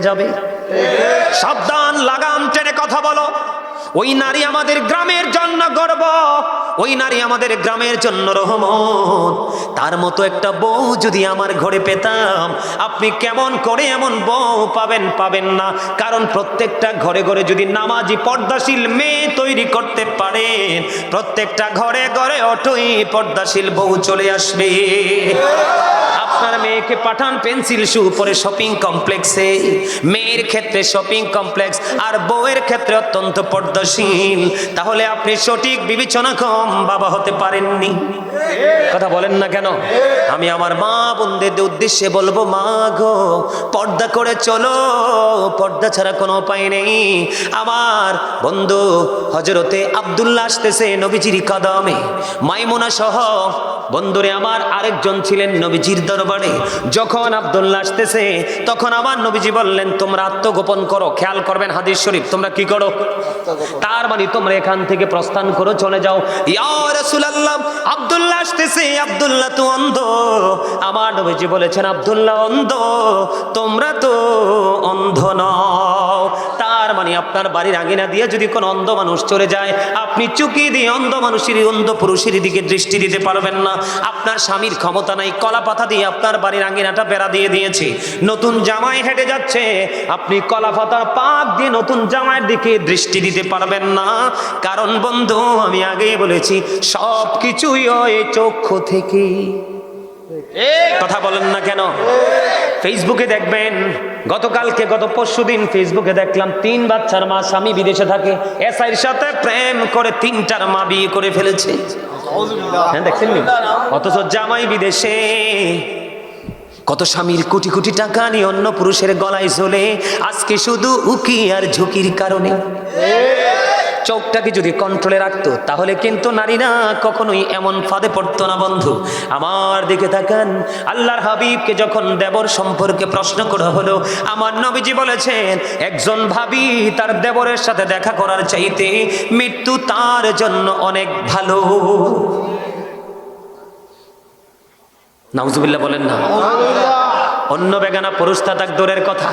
যাবে। সাবধান, লাগাম টেনে কথা বলো। ওই নারী আমাদের গ্রামের জন্য গর্ব, ওই নারী আমাদের গ্রামের জন্য রহমত। তার মতো একটা বউ যদি আমার ঘরে পেতাম, আপনি কেমন করে এমন বউ পাবেন না। কারণ প্রত্যেকটা ঘরে ঘরে যদি নামাজি পর্দাশীল মেয়ে তৈরি করতে পারেন, প্রত্যেকটা ঘরে ঘরে অটোই পর্দাশীল বউ চলে আসবে। আপনার মেয়েকে পাঠান পেন্সিল শু পরে শপিং কমপ্লেক্সে, মেয়ের ক্ষেত্রে শপিং কমপ্লেক্স আর বউয়ের ক্ষেত্রে অত্যন্ত পর্দাশীল, তাহলে আপনি সঠিক বিবেচনা কম বাবা হতে পারেননি। কথা বলেন না কেন? আমি আমার মা বোনদের উদ্দেশ্যে বলবো, মা গো, পর্দা করে চলো, পর্দা ছাড়া কোনো উপায় নেই। আমার বন্ধু হযরতে আব্দুল্লাহ আসতেছে নবীজির কদমে, মাইমুনা সহ বন্ধুরে আমার আরেকজন ছিলেন নবীজির দরবারে। যখন আব্দুল্লাহ আসতেছে তখন আমার নবীজি বললেন, তোমরা আত্মগোপন করো। খেয়াল করবেন হাদিস শরীফ, তোমরা কি করো? তার মানে তোমরা এখান থেকে প্রস্থান করো, চলে যাও। ইয়া রাসূলুল্লাহ, আব্দুল্লাহ আসতেছে, আব্দুল্লাহ তো অন্ধ। আমার নবীজি বলেছেন, আব্দুল্লাহ অন্ধ, তোমরা তো অন্ধ নও। তার মানে আপনার বাড়ির আঙিনা দিয়ে যদি কোনো অন্ধ মানুষ চলে যায়, আপনি চুকি দিয়ে অন্ধ মানুষের, অন্ধ পুরুষের দিকে দৃষ্টি দিতে পারবেন না। আপনার স্বামীর ক্ষমতা নাই, কলা পাতা দিয়ে আপনার বাড়ির আঙিনাটা বেড়া দিয়ে দিয়েছে, নতুন জামাই হেঁটে যাচ্ছে, আপনি কলা পাতার পাক দিয়ে নতুন জামাইয়ের দিকে দৃষ্টি দিতে পারবেন না। কারণ বন্ধু, আমি আগেই বলেছি, সব কিছুই ওই চক্ষু থেকে। কথা বলেন না কেন? ফেসবুকে দেখবেন, গত পরশুদিন ফেসবুকে দেখলাম 3 বাচ্চার মা, স্বামী বিদেশে থাকে, এসআইয়ের সাথে প্রেম করে 3টার মা বিয়ে করে ফেলেছে। হ্যাঁ, দেখছেন? অথচ জামাই বিদেশে। কত স্বামীর কোটি কোটি টাকা নিয়ে অন্য পুরুষের গলায় ঝোলে, আজকে শুধু উকি আর ঝুঁকির কারণে। চোখটাকে যদি কন্ট্রোলে রাখতো, তাহলে কিন্তু নারীরা কখনোই এমন ফাঁদে পড়তো না। বন্ধু আমার দিকে তাকান, আল্লাহর হাবিবকে যখন দেবর সম্পর্কে প্রশ্ন করা হলো, আমার নবীজি বলেছেন, একজন ভাবি তার দেবরের সাথে দেখা করার চাইতে মৃত্যু তার জন্য অনেক ভালো। নাউজুবিল্লাহ বলেন না? অন্য বেগানা পুরুষ তাক দূরের কথা,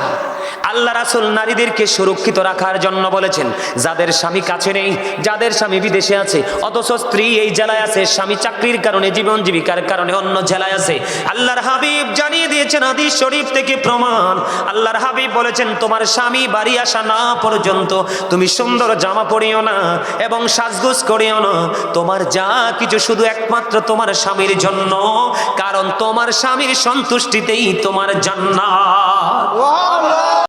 আল্লাহ রাসূল নারীদেরকে সুরক্ষিত রাখার জন্য বলেছেন, যাদের স্বামী কাছে নেই, যাদের স্বামী বিদেশে আছে, অথচ স্ত্রী এই জেলায় আছে, স্বামী চাকরির কারণে, জীবন জীবিকার কারণে অন্য জেলায় আছে, আল্লাহর হাবিব জানিয়ে দিয়েছেন, হাদিস শরীফ থেকে প্রমাণ, আল্লাহর হাবিব বলেছেন, তোমার স্বামী বাড়ি আসা না পর্যন্ত তুমি সুন্দর জামা পরিও না এবং সাজগোজ করিও না। তোমার যা কিছু শুধু একমাত্র তোমার স্বামীর জন্য, কারণ তোমার স্বামীর সন্তুষ্টিতেই তোমার জান্নাত।